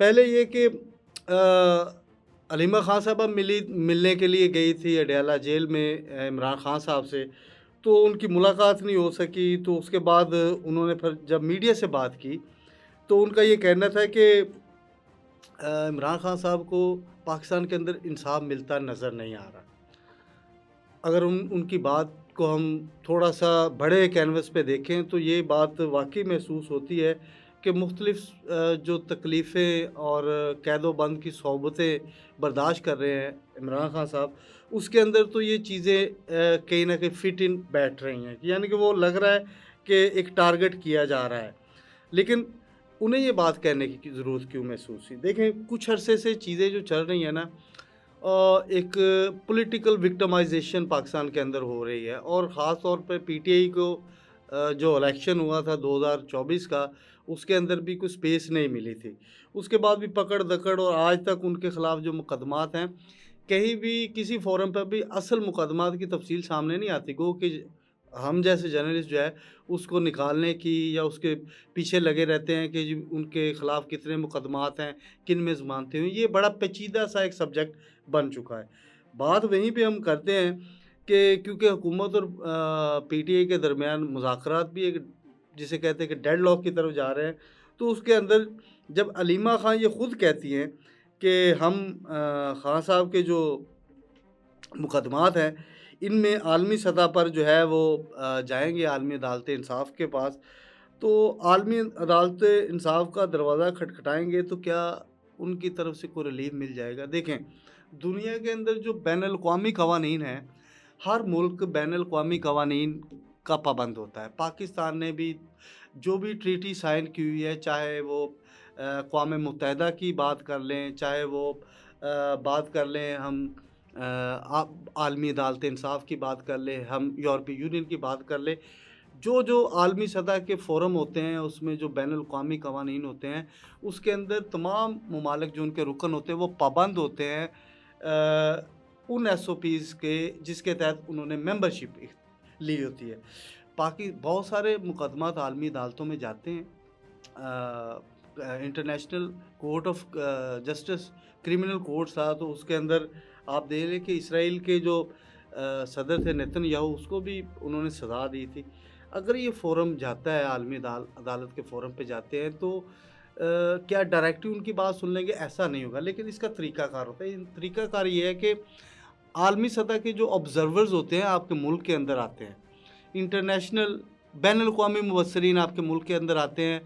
پہلے یہ کہ علیمہ خان صاحبہ ملنے کے لیے گئی تھی اڈیالہ جیل میں عمران خان صاحب سے، تو ان کی ملاقات نہیں ہو سکی۔ تو اس کے بعد انہوں نے پھر جب میڈیا سے بات کی تو ان کا یہ کہنا تھا کہ عمران خان صاحب کو پاکستان کے اندر انصاف ملتا نظر نہیں آ رہا۔ اگر ان کی بات کو ہم تھوڑا سا بڑے کینوس پہ دیکھیں تو یہ بات واقعی محسوس ہوتی ہے کہ مختلف جو تکلیفیں اور قید و بند کی صحبتیں برداشت کر رہے ہیں عمران خان صاحب، اس کے اندر تو یہ چیزیں کہیں نہ کہیں فٹ ان بیٹھ رہی ہیں، یعنی کہ وہ لگ رہا ہے کہ ایک ٹارگٹ کیا جا رہا ہے۔ لیکن انہیں یہ بات کہنے کی ضرورت کیوں محسوس ہوئی؟ دیکھیں، کچھ عرصے سے چیزیں جو چل رہی ہیں نا، ایک پولیٹیکل وکٹمائزیشن پاکستان کے اندر ہو رہی ہے، اور خاص طور پہ پی ٹی آئی کو جو الیکشن ہوا تھا 2024 کا، اس کے اندر بھی کوئی سپیس نہیں ملی تھی۔ اس کے بعد بھی پکڑ دکڑ، اور آج تک ان کے خلاف جو مقدمات ہیں، کہیں بھی کسی فورم پر بھی اصل مقدمات کی تفصیل سامنے نہیں آتی۔ گو کہ ہم جیسے جرنلسٹ جو ہے اس کو نکالنے کی یا اس کے پیچھے لگے رہتے ہیں کہ ان کے خلاف کتنے مقدمات ہیں، کن میں ضمانتیں ہوئی۔ یہ بڑا پیچیدہ سا ایک سبجیکٹ بن چکا ہے۔ بات وہیں پہ ہم کرتے ہیں کہ کیونکہ حکومت اور پی ٹی آئی کے درمیان مذاکرات بھی ایک جسے کہتے ہیں کہ ڈیڈ لاک کی طرف جا رہے ہیں، تو اس کے اندر جب علیمہ خان یہ خود کہتی ہیں کہ ہم خان صاحب کے جو مقدمات ہیں ان میں عالمی سطح پر جو ہے وہ جائیں گے عالمی عدالت انصاف کے پاس، تو عالمی عدالت انصاف کا دروازہ کھٹکھٹائیں گے تو کیا ان کی طرف سے کوئی ریلیف مل جائے گا؟ دیکھیں، دنیا کے اندر جو بین الاقوامی قوانین ہیں، ہر ملک بین الاقوامی قوانین کا پابند ہوتا ہے۔ پاکستان نے بھی جو بھی ٹریٹی سائن کی ہوئی ہے، چاہے وہ اقوام متحدہ کی بات کر لیں، چاہے وہ بات کر لیں ہم عالمی عدالت انصاف کی بات کر لیں، ہم یورپی یونین کی بات کر لیں، جو عالمی سطح کے فورم ہوتے ہیں اس میں جو بین الاقوامی قوانین ہوتے ہیں، اس کے اندر تمام ممالک جو ان کے رکن ہوتے ہیں وہ پابند ہوتے ہیں ان ایس او پیز کے جس کے تحت انہوں نے ممبرشپ لی ہوتی ہے۔ بہت سارے مقدمات عالمی عدالتوں میں جاتے ہیں۔ International court of justice criminal court تھا، تو اس کے اندر آپ دیکھ لیں کہ اسرائیل کے جو صدر تھے نیتن یاہو، اس کو بھی انہوں نے سزا دی تھی۔ اگر یہ فورم جاتا ہے عالمی عدالت کے فورم پہ جاتے ہیں تو کیا ڈائریکٹلی ان کی بات سن لیں گے؟ ایسا نہیں ہوگا، لیکن اس کا طریقہ کار ہوتا ہے۔ طریقہ کار یہ ہے کہ عالمی سطح کے جو آبزرورز ہوتے ہیں آپ کے ملک کے اندر آتے ہیں، انٹرنیشنل بین الاقوامی مبصرین آپ کے ملک کے اندر آتے ہیں،